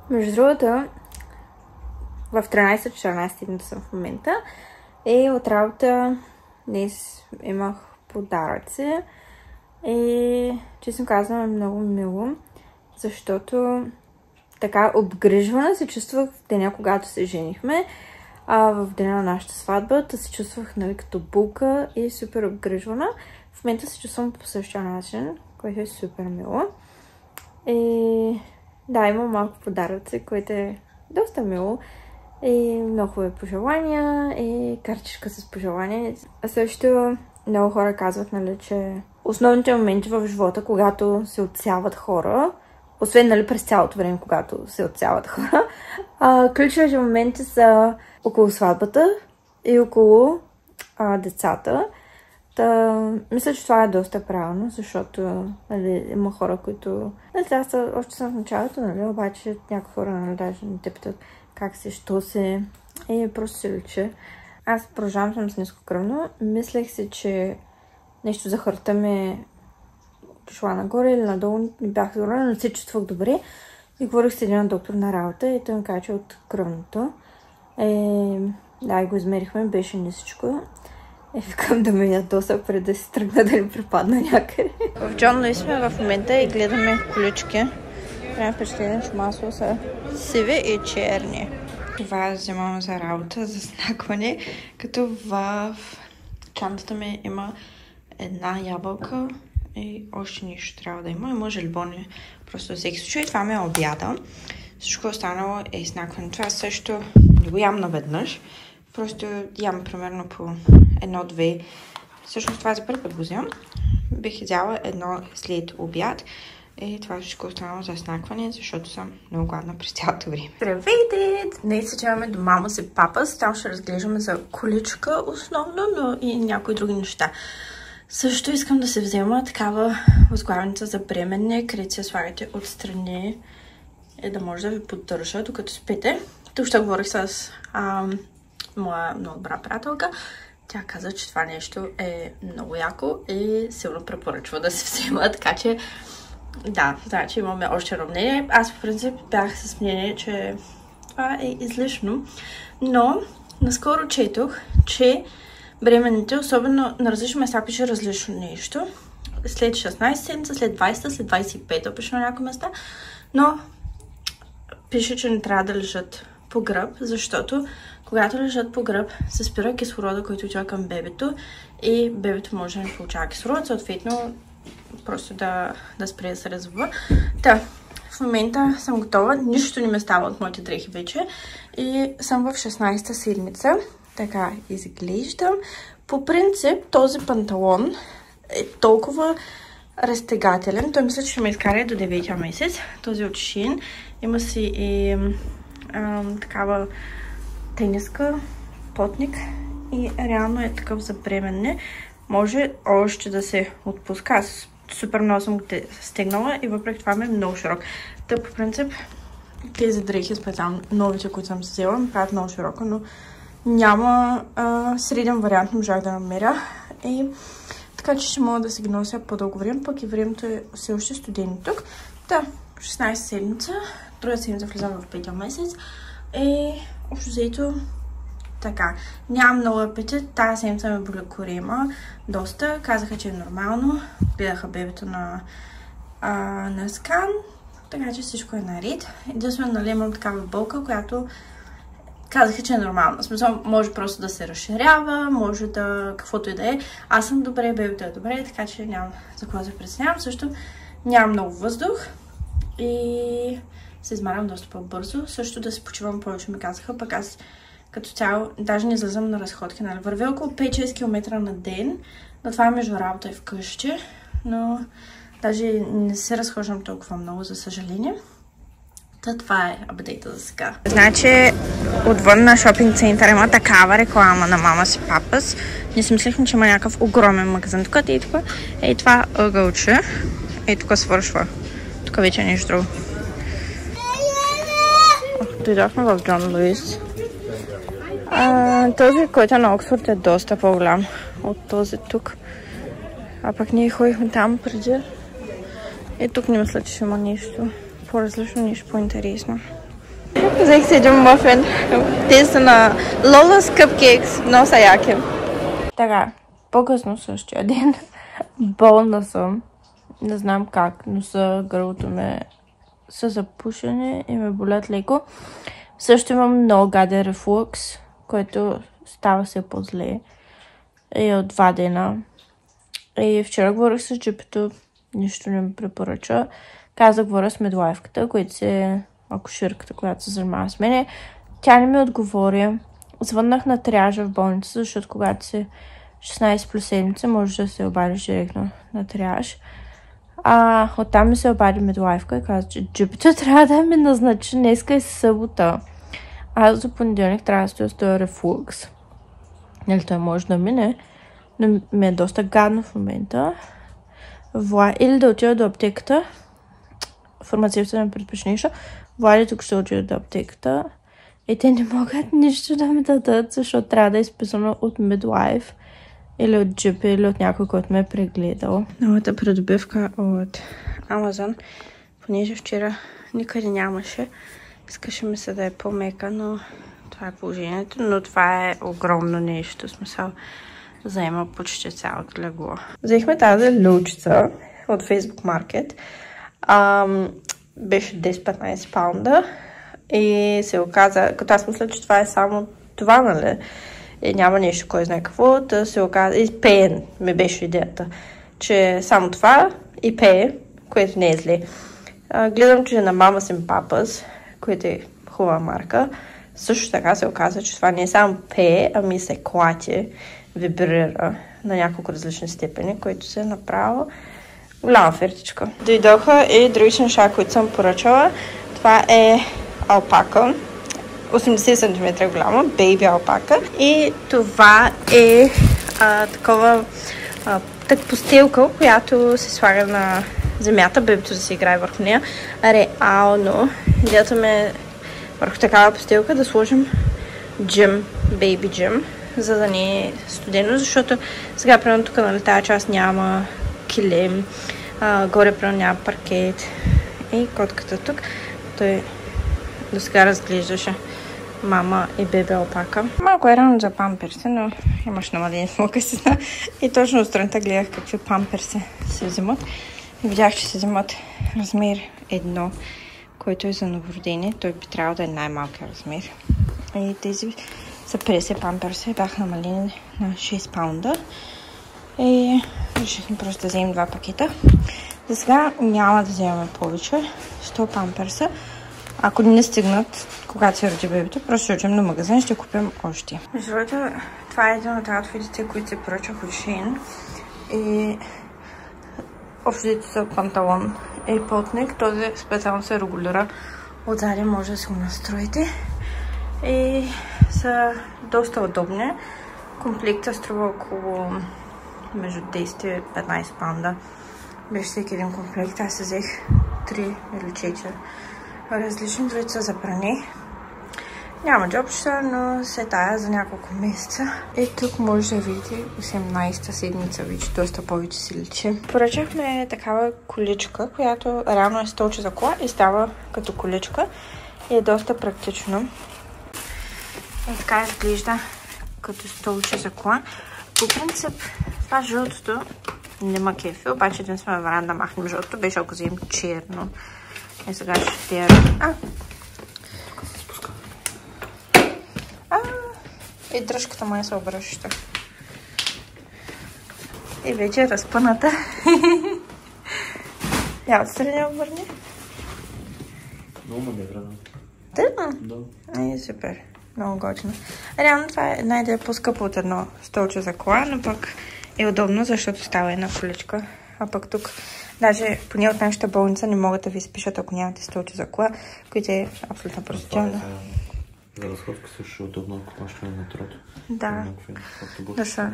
Между другото, в 13-14 седмица съм в момента и от работа днес имах подаръци и честно казвам е много мило, защото така обгрижвана се чувствах в деня, когато се женихме, а в деня на нашата сватба се чувствах, нали, като булка и супер обгрижвана. В момента се чувствам по същия начин, което е супер мило. И да, имам малко подаръци, което е доста мило. И много хубави пожелания и картичка с пожелания. А също много хора казват, нали, че основните моменти в живота, когато се отсяват хора, освен, нали, през цялото време, когато се отсяват хора, ключовите моменти са около сватбата и около децата. Мисля, че това е доста правилно, защото, нали, има хора, които... Нали, още съм в началото, нали, обаче някои хора, нали, даже не те питат как се, що се... просто се лечи. Аз продължавам съм с нискокръвно. Мислех си, че нещо за хърта ми дошла нагоре или надолу, не бях сигурна, но се чувствах добре. И говорих с един доктор на работа и той ми каза, че от кръвното. Да, и го измерихме, беше нисичко. Викам да ме ядоса преди да си тръгна да ни припадна някъде. В Джон Луис сме в момента и гледаме колички. Прямо впечатление, че масло са сиви и черни. Това вземам за работа, за снакване, като в чантата ми има една ябълка и още нищо трябва да има. И може лимони, просто за всеки случай. Това ми е обяда. Всичко останало е снакване. Това също не го ям наведнъж. Просто ям примерно по едно-две. Всъщност това за първи път го вземам. Бих изяла едно след обяд. И това всичко останало за снакване, защото съм много гладна през цялото време. Здравейте! Днес се чуваме до мама си папа. Там ще разглеждаме за количка основно, но и някои други неща. Също искам да се взема такава възглавница за бременни, където се слагате отстрани и да може да ви поддържа докато спите. Тук ще говорих с моя много добра приятелка. Тя каза, че това нещо е много яко и силно препоръчва да се взема, така че да, значи имаме още едно мнение. Аз по принцип бях с мнение, че това е излишно, но наскоро четох, че бременните, особено на различни места пише различно нещо. След 16 седмица, след 20, след 25 пише на някои места, но пише, че не трябва да лежат по гръб, защото когато лежат по гръб, се спира кислорода, който отива към бебето и бебето може да не получава кислород, съответно просто да спре да се развива. Да, в момента съм готова, нищо не ме става от моите дрехи вече и съм в 16-та седмица. Така изглеждам. По принцип този панталон е толкова разтегателен. Той мисля, че ще ме изкара до 9-я месец. Този от Shein. Има си и такава тениска, потник и реално е такъв за бременни. Може още да се отпуска. Аз супер много съм го стегнала и въпреки това ми е много широк. Та по принцип тези дрехи, специално новите, които съм си взела, ми правят много широко, но няма среден вариант, не можах да намеря. И така че ще мога да си ги нося по-дълго време, пък и времето е все още студено тук. Та, 16 седмица, друга седмица влизам в 5-я месец и общо взето така. Нямам много апетит, тази седмица ме боли корема доста, казаха, че е нормално, гледаха бебето на скан, така че всичко е наред. Единствено, нали, имам такава болка, която казаха, че е нормално. В смисъл, може просто да се разширява, може да каквото и да е. Аз съм добре, бебето е добре, така че нямам за какво да се притеснявам. Също нямам много въздух и се измарям доста по-бързо. Също да се почивам повече ми казаха, пък аз като цяло даже не излизам на разходки. Нали? Вървя около 5-6 км на ден, но това е между работа и вкъщи, но даже не се разхождам толкова много, за съжаление. Това е апдейта за сега. Значи, отвън на шопинг център има такава реклама на мама си папас. Ние си мислихме, че има някакъв огромен магазин. Тук е тук. Ей това ъгълче. Ей тук свършва. Тук вече е нещо друго. Дойдохме в Джон Луис. Този, който е на Оксфорд, е доста по-голям от този тук. А пък ние ходихме там преди. И тук не мисля, че ще има нещо по-различно, нещо по-интересно. Взех си един мъфин. Те са на Lola's Cupcakes. Много са яки. Така, по-късно същия ден. Болна съм. Не знам как, но гърлото ме са запушени и ме болят леко. Също имам много гаден рефлукс, който става все по-зле. И от 2 дена. И вчера говорих с джипито, нищо не ми препоръча. Казах, говоря с медлайфката, която е акушерката, която се занимава с мене. Тя не ми отговори. Звъннах на триажа в болница, защото когато си 16 плюс седмица, може да се обадиш директно на триаж. Оттам ми се обади медлайфка и каза, че джипито трябва да ми назначи днеска и събота. Аз до понеделник трябва да стоя с този рефлукс. Нали, той може да мине, но ми е доста гадно в момента. Или да отида до аптеката. Фармацевтът ми предпочне нещо. Влади тук ще отида до аптеката. И те не могат нищо да ми дадат, защото трябва да е изписано от midwife. Или от джипи, или от някой, който ме е прегледал. Новата придобивка от Amazon. Понеже вчера никъде нямаше. Искаше ми се да е по-мека, но това е положението. Но това е огромно нещо. Смисъл, заема почти цялото легло. Взехме тази люлчица от Facebook Market. Беше 10-15 паунда. И се оказа, като аз мисля, че това е само това, нали? И няма нещо, кой знае какво. Да се оказа, и пее ми беше идеята, че само това и пее, което не е зле. Гледам, че на Mamas and Papas, което е хубава марка, също така се оказа, че това не е само пее, ами се клати, вибрира на няколко различни степени, което се е направило голяма фертичка. Дойдоха и другите неща, които съм поръчала. Това е алпака. 80 см голяма, бейби алпака. И това е такова постелка, която се слага на земята, бебето да се играе върху нея. Реално, идеята ми е върху такава постелка да сложим джим, бейби джим, за да не е студено, защото сега, примерно, тук на тази част няма килим, горе, примерно, няма паркет. И котката тук, той до сега разглеждаше мама и бебе алпака. Малко е рано за памперси, но имаш намаление в мокасина. И точно от страната гледах какви памперси се взимат. И видях, че се взимат размер 1, който е за новородени. Той би трябвало да е най-малкият размер. И тези са 50 памперси. Бях намалени на 6 паунда. И решихме просто да вземем 2 пакета. За сега няма да вземем повече. 100 памперса. Ако не стигнат, когато се роди бебето, просто ще отидем на магазин и ще купим още. Между другото, това е един от аутфитите, които се поръчах от Shein. И общите са панталон и потник. Този специално се регулира отзади, може да си го настроите. И са доста удобни. Комплектът струва около между 10 и 15 паунда. Беше всеки един комплект. Аз се взех 3 или 4 различни, другите са за пране. Няма джобчета, но се тая за няколко месеца. И тук може да видите 18-та седмица, вече доста повече си личи. Поръчахме такава количка, която реално е столче за кола и става като количка. И е доста практично. И така изглежда като столче за кола. По принцип, това жълтото не ма кефи, обаче един сме вариант да махнем жълтото, беше ако вземем черно. И сега ще тия... Тук се спуска. И дръжката май се обръща. И вече е разпъната. Я отстрани обърни. Много маневрена. Да? Да. Супер. Много готино. Реално това е една идея по-скъпо от едно столче за кола, но пък е удобно, защото става една количка. А пък тук, даже поне от нашата болница не могат да ви изпишат, ако нямате столче за кола, които е абсолютно простително. За разходка също е удобно, ако можеш на метрото. Да. Да са.